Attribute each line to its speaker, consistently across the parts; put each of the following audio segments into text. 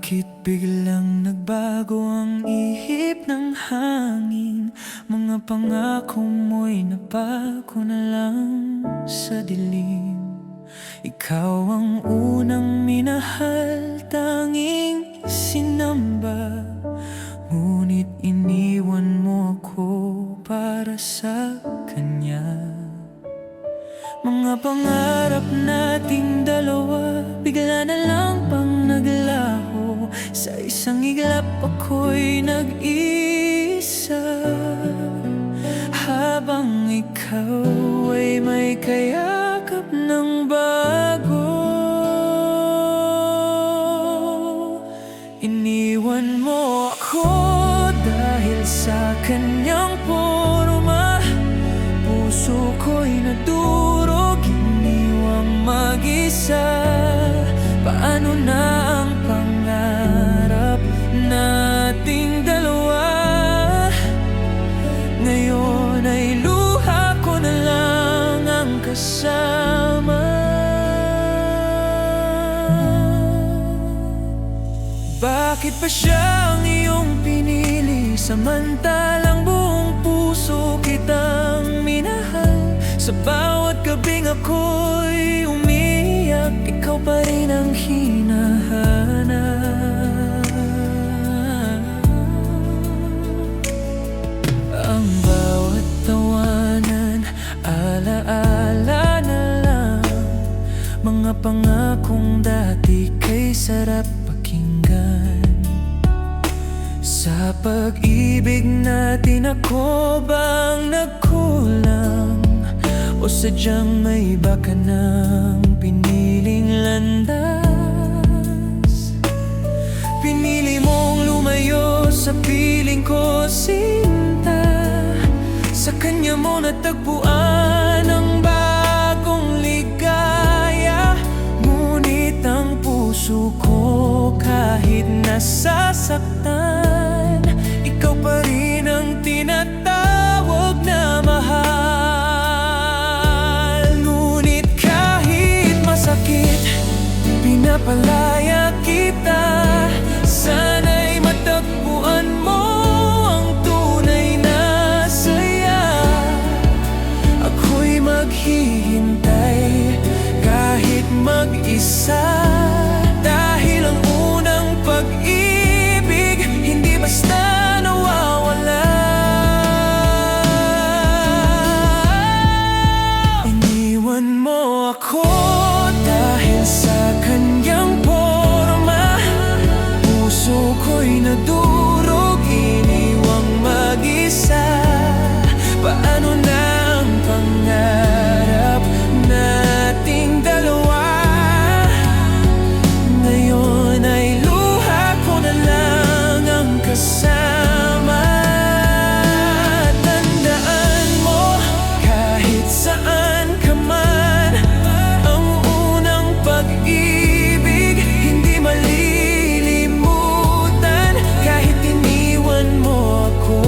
Speaker 1: Bakit biglang nagbago ang ihip ng hangin? Mga pangako mo'y napako na lang sa dilim. Ikaw ang unang minahal, tanging sinamba, ngunit iniwan mo ako para sa kanya. Mga pangarap nating dalawa bigla na lang pang naglaho. Sa isang iglap ako'y nag-isa, habang ikaw ay may kayakap ng bago. Iniwan mo ako dahil sa kanyang porma. Puso ko'y nadurog, iniwang mag-isa. Paano na ang pangarap nating dalawa? Ngayon ay luha ko na lang ang kasama. Bakit pa siya ang iyong pinili, samantalang buong puso kitang minahal? Sa bawat gabing ako'y umiyak, ikaw pa rin ang hinahanap. Ang bawat tawanan, alaala na lang, mga pangakong dati kay sarap pakinggan. Sa pag-ibig natin ako bang nagkulang? O sadyang may baka ng piniling landas? Pinili mong lumayo sa piling ko, sinta. Sa kanya mo natagpuan ang bagong ligaya. Ngunit ang puso ko kahit nasasaktan, ikaw pa rin ang tinatawag na mahal. Pinapalaya kita, sana'y matagpuan mo ang tunay na saya. Ako'y maghihintay kahit mag-isa, dahil ang unang pag-ibig hindi basta nawawala. Iniwan mo ako dahil sa kanyang porma. Puso ko'y nadurog, iniwang mag-isa. Paano na ang pangarap nating dalawa? Ngayon ay luha ko na lang ang kasama. Tandaan mo, kahit saan ka man, ang unang pag-ibig hindi malilimutan. Kahit iniwan mo ako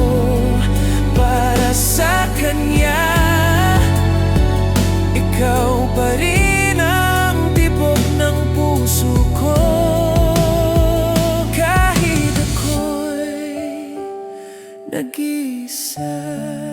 Speaker 1: para sa kanya, ikaw pa rin ang tibok ng puso ko. Kahit ako'y nag-isa.